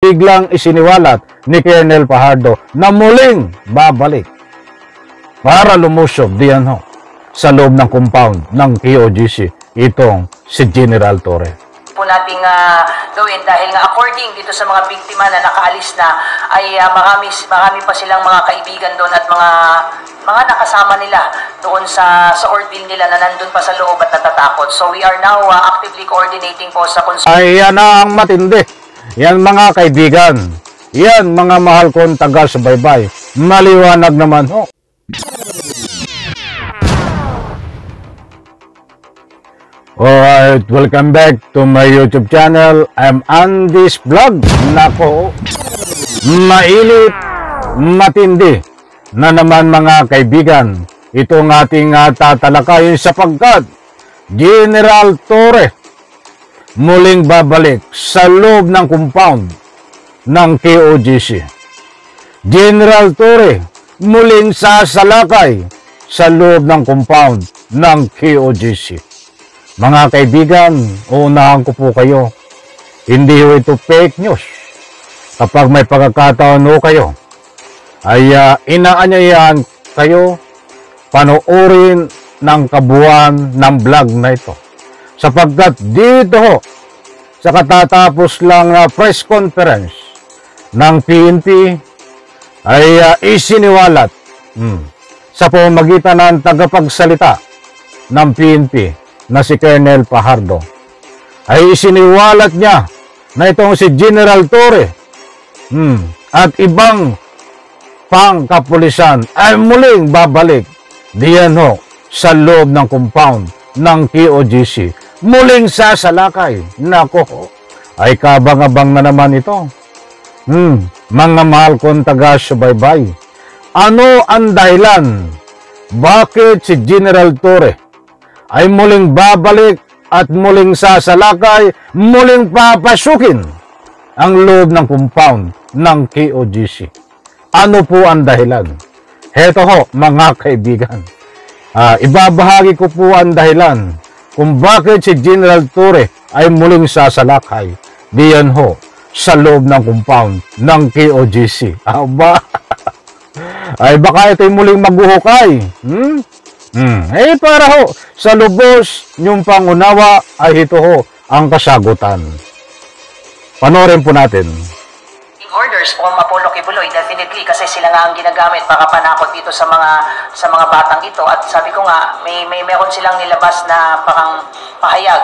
biglang isiniwalat ni Colonel Fajardo na muling babalik para lumusob diyan ho sa loob ng compound ng KOGC itong si General Torre. Po nating gawin dahil nga according dito sa mga biktima na nakaalis na ay marami pa silang mga kaibigan doon at mga nakasama nila doon sa ordeal nila na nandun pa sa loob at natatakot. So we are now actively coordinating po sa Ay yan ang matindi. Yan mga kaibigan. Yan mga mahal kong taga-subaybay. Maliwanag naman ho. Alright, welcome back to my YouTube channel. I'm Andy's Vlog. Nako, mainit, matindi na naman mga kaibigan. Itong ating tatalakayin sapagkat General Torre muling babalik sa loob ng compound ng KOGC. General Torre muling sasalakay sa loob ng compound ng KOGC. Mga kaibigan, uunahan ko po kayo, hindi ho ito fake news. Kapag may pagkakataon ho kayo, ay inaanyayahan kayo panoorin ng kabuuan ng vlog na ito. Sapagkat dito ho, sa katatapos lang na press conference ng PNP, ay isiniwalat sa pamamagitan ng tagapagsalita ng PNP na si Colonel Fajardo, ay isiniwalat niya na itong si General Torre at ibang pangkapulisan ay muling babalik diyan ho sa loob ng compound ng KOGC. Muling sasalakay. Nako, ay kabang-abang na naman ito. Mga mahal kong taga-subaybay, ano ang dahilan bakit si General Torre ay muling babalik at muling sasalakay, muling papasukin ang loob ng compound ng KOGC? Ano po ang dahilan? Heto ho, mga kaibigan. Ibabahagi ko po ang dahilan kung bakit si General Torre ay muling sasalakay diyan ho sa loob ng compound ng KOGC. Aba, ay baka ito'y muling maghuhukay. Para ho, sa lubos yung pangunawa ay ito ho ang kasagutan. Panoorin po natin. Orders po Apollo Kibuloy, definitely, kasi sila nga ang ginagamit para panakot dito sa mga batang ito. At sabi ko nga, meron silang nilabas na parang pahayag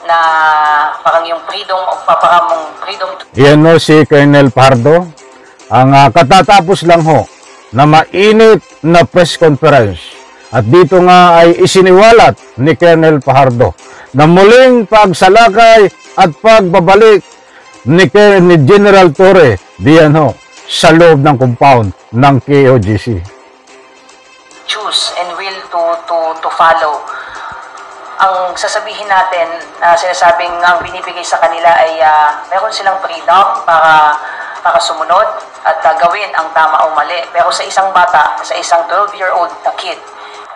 na parang yung freedom to... Yan ho si Colonel Fajardo. Ang katatapos lang ho na mainit na press conference. At dito nga ay isiniwalat ni Colonel Fajardo na muling pagsalakay at pagbabalik ni General Torre diyan ho sa loob ng compound ng KOGC. Choose and will to follow. Ang sasabihin natin, sinasabing ang binibigay sa kanila ay meron silang freedom para sumunod at gawin ang tama o mali. Pero sa isang bata, sa isang 12-year-old na kid,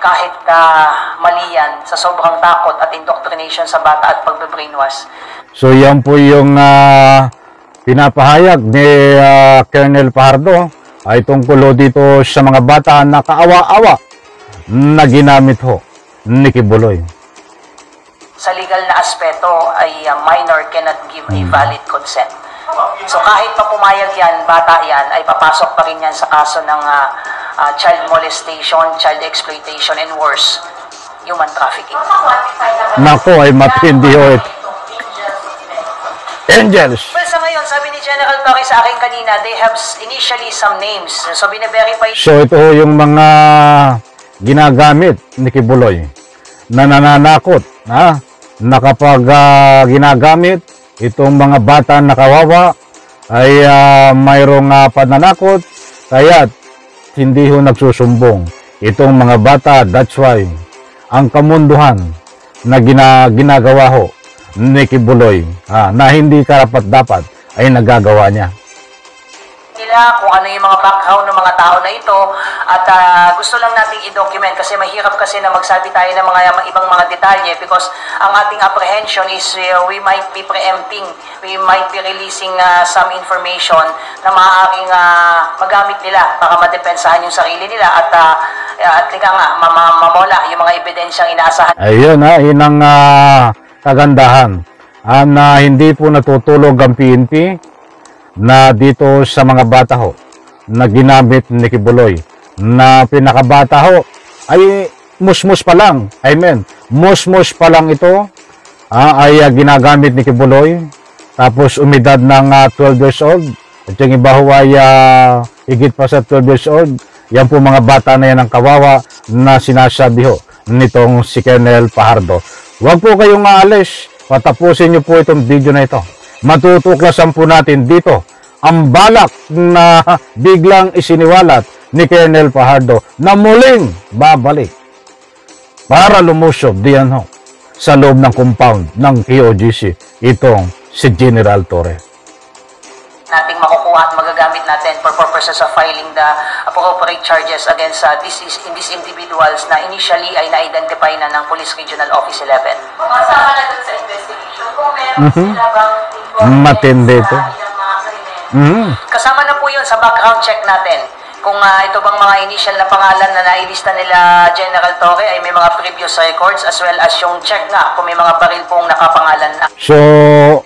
kahit mali yan, sa sobrang takot at indoctrination sa bata at pagbe-brainwash. So yan po yung pinapahayag ni Colonel Fajardo ay tungkol dito sa mga bata na kaawa-awa na ginamit ho ni Kibuloy. Sa legal na aspeto ay minor cannot give a valid consent. So kahit pa pumayag yan, bata yan, ay papasok pa rin yan sa kaso ng child molestation, child exploitation, and worse, human trafficking. Nako, ay matindi ho ito. Angels. Well, sa ngayon, sabi ni General Torre sa akin kanina, they have initially some names. So, bine-verify. So, ito ho yung mga ginagamit ni Kibuloy na nananakot, na kapag ginagamit itong mga bata na kawawa ay mayroong pananakot, kaya hindi ho nagsusumbong itong mga bata. That's why ang kamunduhan na ginagawa ho ni Kibuloy na hindi karapat-dapat ay nagagawa niya. nila, kung ano yung mga background ng mga tao na ito, at gusto lang nating i-document kasi mahirap kasi na magsabi tayo ng mga ibang mga detalye because ang ating apprehension is we might be preempting, we might be releasing some information na maaaring magamit nila para madepensahan yung sarili nila at mamola yung mga ebidensyang inaasahan. Ayun yun ang kagandahan. Na hindi po natutulog ang PNP na dito sa mga bata ho na ginamit ni Kibuloy na pinakabata ho ay musmus pa lang. Musmus pa lang ito ay ginagamit ni Kibuloy tapos umidad ng 12 years old at yung iba ho ay higit pa sa 12 years old. Yan po mga bata na yan ang kawawa na sinasabi ho nitong si Colonel Fajardo. Huwag po kayong aalis. Patapusin niyo po itong video na ito. Matutuklasan po natin dito ang balak na biglang isiniwalat ni Colonel Fajardo na muling babalik para lumusob diyan ho sa loob ng compound ng KOGC itong si General Torre. Nating makukuha at magagamit natin for purposes of filing the appropriate charges against these individuals na initially ay na-identify na ng Police Regional Office 11. Kung kasama na dun sa investigation, kung meron sila bang involvement Matindi ito. sa ilang mga krimen. Kasama na po yun sa background check natin. Kung ito bang mga initial na pangalan na nailista nila General Torre ay may mga previous records as well as yung check nga kung may mga baril pong nakapangalan na. So,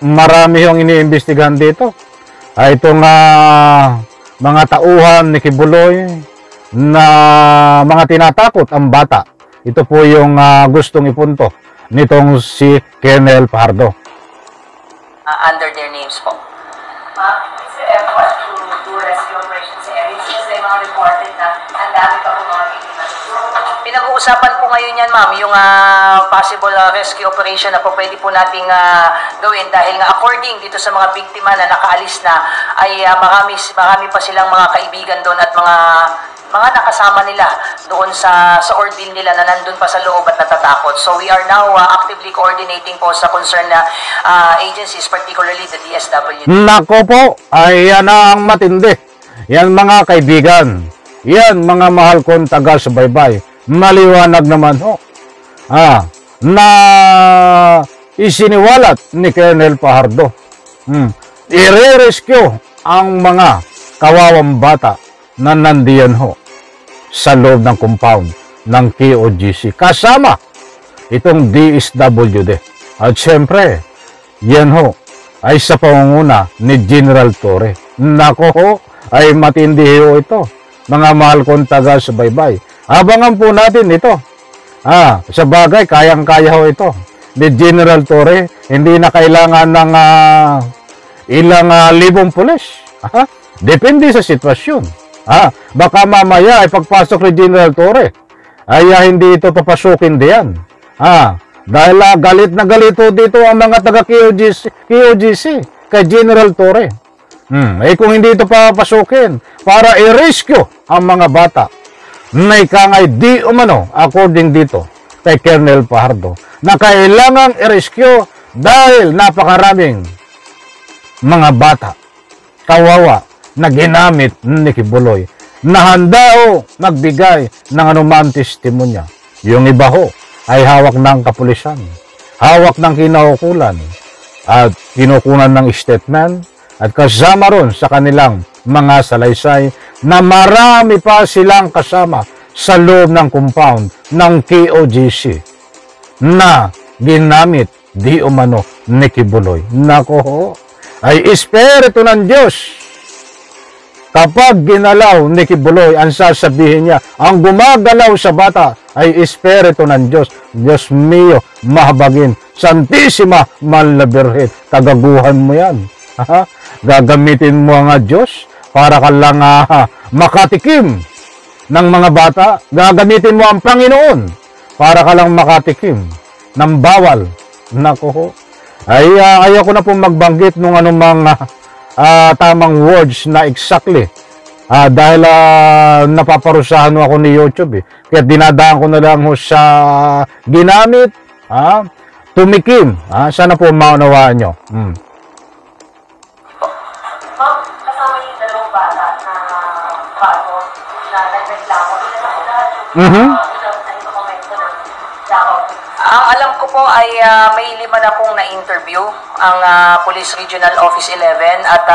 marami yung iniimbestigahan dito. Itong mga tauhan ni Kibuloy na mga tinatakot ang bata. Ito po yung gustong ipunto nitong si Colonel Fajardo. Under their names po. Is there effort to do rescue operations sa area? Since may mga reported na ang dami pa kung mga biktima. Pinag-uusapan po ngayon yan, ma'am, yung possible rescue operation na po pwede po nating gawin dahil nga according dito sa mga biktima na nakaalis na ay marami pa silang mga kaibigan doon at mga nakasama nila doon sa ordeal nila na nandun pa sa loob at natatakot. So we are now actively coordinating po sa concerned na agencies, particularly the DSWD. Nako po, ay yan ang matindi. Yan mga kaibigan. Yan mga mahal kong taga-subaybay. Maliwanag naman ho. Na isiniwalat ni Colonel Fajardo. I-rescue ang mga kawawang bata na nandiyan ho sa loob ng compound ng KOGC. Kasama itong DSWD. At syempre, yan ho ay sa pangunguna ni General Torre. Nako ho, ay matindi ho ito. Mga mahal kong taga-subaybay. Abangan po natin ito. Sa bagay, kayang-kaya ho ito. Ni General Torre, hindi na kailangan ng ilang libong pulis. Depende sa sitwasyon. Baka mamaya ay pagpasok ni General Torre, ay hindi ito papasukin diyan. Dahil galit na galito dito ang mga taga-KOGC kay General Torre. Kung hindi ito papasukin para i-rescue ang mga bata, na ikangay di umano, according dito kay Colonel Fajardo, na kailangang i-rescue dahil napakaraming mga bata, kawawa, na ginamit ni Kibuloy, na handa o magbigay ng anumang testimonya. Yung iba ho ay hawak ng kapulisan, hawak ng kinaukulan, at kinukunan ng statement, at kasama ron sa kanilang mga salaysay na marami pa silang kasama sa loob ng compound ng KOGC na ginamit di umano ni Kibuloy. Nako ho, ay espiritu ng Diyos. Kapag ginalaw ni Kibuloy, ang sasabihin niya, ang gumagalaw sa bata ay espiritu ng Diyos. Diyos mio, mahabagin, Santissima Malabirhen, tagaguhan mo yan. Gagamitin mo nga Diyos para ka lang makatikim ng mga bata. Gagamitin mo ang Panginoon para ka lang makatikim ng bawal. Nako ho. Ay ayaw ko na pong magbanggit ng anumang tamang words na exactly. Dahil napaparusahan ako ni YouTube. Kaya dinadaan ko na lang ho sa ginamit. Tumikim. Sana po maunawaan nyo. Kasama yung dalawang bata na bago na nagreklamo. Ang alam ko po ay may 5 na pong na-interview ang Police Regional Office 11 at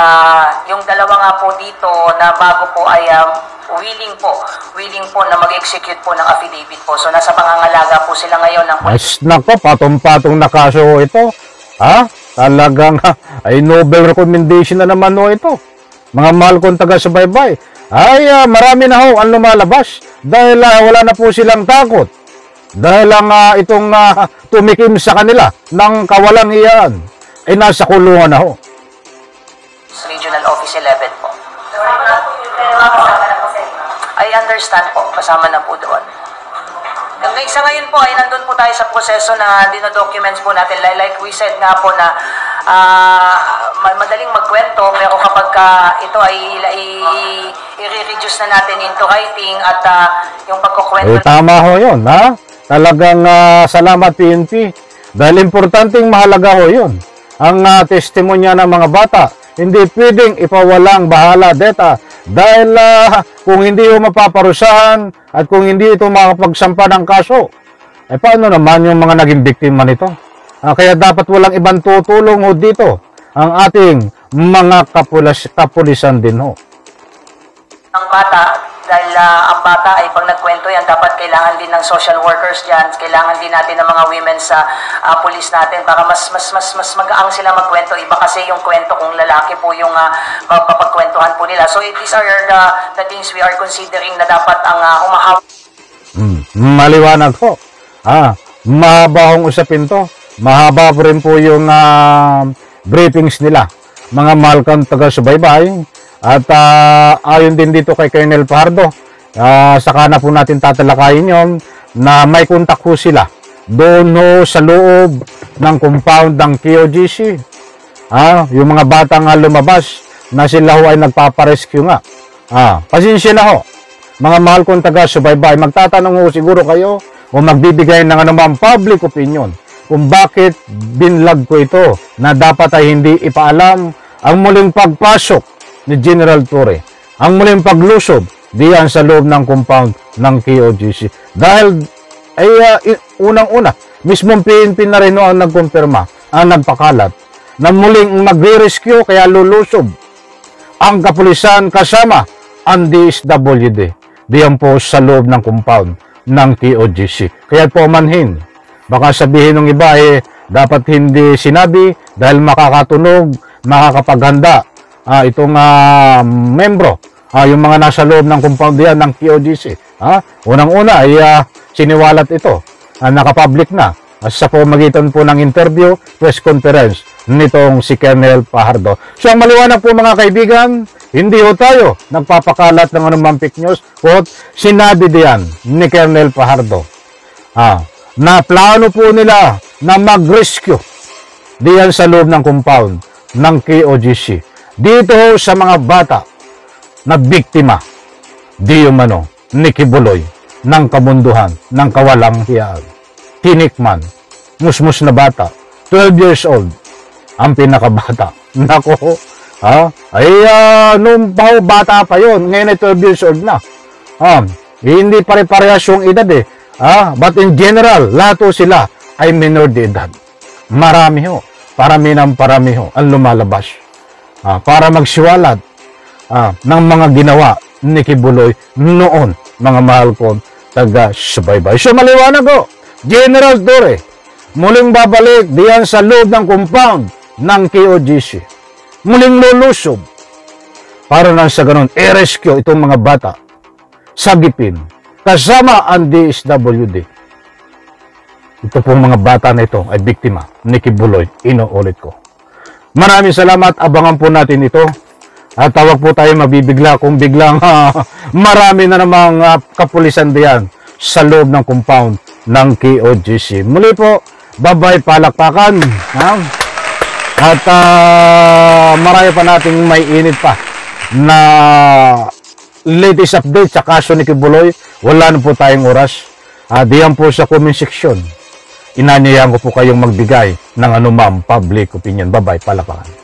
yung dalawa nga po dito na bago po ay willing po na mag-execute po ng affidavit po. So nasa pangangalaga po sila ngayon ng Ay, nako, patong-patong na kaso ito. Ha? Talagang ay Nobel recommendation na naman ho ito. Mga mahal kong taga-subaybay. Ay, marami na ho ang lumalabas. Dahil wala na po silang takot. Dahil lang itong tumikim sa kanila ng kawalang iyaan ay nasa kulungan na ho. Regional Office 11 po. I understand po, kasama na po doon. Hanggang sa ngayon po ay nandun po tayo sa proseso na dinodocuments po natin. Like we said nga po na madaling magkwento pero kapag ito ay i-reduce na natin into writing at yung pagkukwento... Tama ho yun, ha? Talagang salamat PNP. Dahil importanteng mahalaga ho yun. Ang testimonya ng mga bata, hindi pwedeng ipawalang bahala data. Dahil kung hindi ho mapaparusahan at kung hindi ito makapagsampa ng kaso, eh paano naman yung mga naging biktima nito? Kaya dapat walang ibang tutulong ho dito ang ating mga kapulisan din ho. Ang bata, dahil ang bata ay pag nagkwento yan, dapat kailangan din ng social workers dyan, kailangan din natin ng mga women sa police natin para mas magaang sila magkwento. Iba kasi yung kwento kung lalaki po yung mapapagkwentuhan po nila. So these are the things we are considering na dapat ang humahawak. Maliwanag po. Mahaba hong usapin to. Mahaba po rin po yung briefings nila. Mga mahal kang taga-subaybay. At ayon din dito kay Colonel Fajardo, saka na po natin tatalakayin yon na may kontak po sila doon ho sa loob ng compound ng KOGC. Yung mga batang lumabas na sila ho ay nagpaparescue nga. Pasensya na ho. Mga mahal kong taga-subaybay, magtatanong ho siguro kayo o magbibigay ng anumang public opinion kung bakit binlag ko ito na dapat ay hindi ipaalam ang muling pagpasok ni General Torre, ang muling paglusob diyan sa loob ng compound ng KOGC. Dahil ay unang-una, mismong PNP na rin ang nagkumpirma, ang nagpakalat, na muling magre-rescue kaya lulusob ang kapulisan kasama ang DSWD diyan po sa loob ng compound ng KOGC. Kaya po manhin, baka sabihin ng iba dapat hindi sinabi dahil makakatunog, makakapaghanda itong membro, yung mga nasa loob ng compound diyan ng KOGC. Unang-una ay siniwalat ito, nakapublic na sa pamamagitan po ng interview, press conference nitong si Colonel Fajardo. So ang maliwanag po mga kaibigan, hindi ho tayo nagpapakalat ng anumang fake news. Sinabi diyan ni Colonel Fajardo na plano po nila na mag-rescue diyan sa loob ng compound ng KOGC. Dito ho sa mga bata na biktima di umano ni Kibuloy ng kabunduhan, ng kawalang hiyaan. Tinikman, musmus na bata, 12 years old, ang pinakabata. Nako, nung bata pa yon, ngayon ay 12 years old na. Hindi pare-parehas yung edad but in general, lahat sila ay minor de edad. Marami ho, parami ho ang lumalabas. Para magsiwalat ng mga ginawa ni Kibuloy noon, mga mahal kong taga-subaybay. So maliwanag ko, General Torre, muling babalik diyan sa loob ng compound ng KOGC. Muling lulusob para nang sa ganun, i-rescue itong mga bata, sagipin, kasama ang DSWD. Ito pong mga bata na ito ay biktima ni Kibuloy, inuulit ko. Maraming salamat, abangan po natin ito. At tawag po tayo mabibigla kung biglang marami na namang kapulisan diyan sa loob ng compound ng KOGC. Muli po, bye-bye, palakpakan. At marami pa nating may init pa na latest update sa kaso ni Kibuloy. Wala na po tayong oras. Diyan po sa comment section. Inanyayahan ko po kayong magbigay ng anumang public opinion. Bye-bye, palakpakan.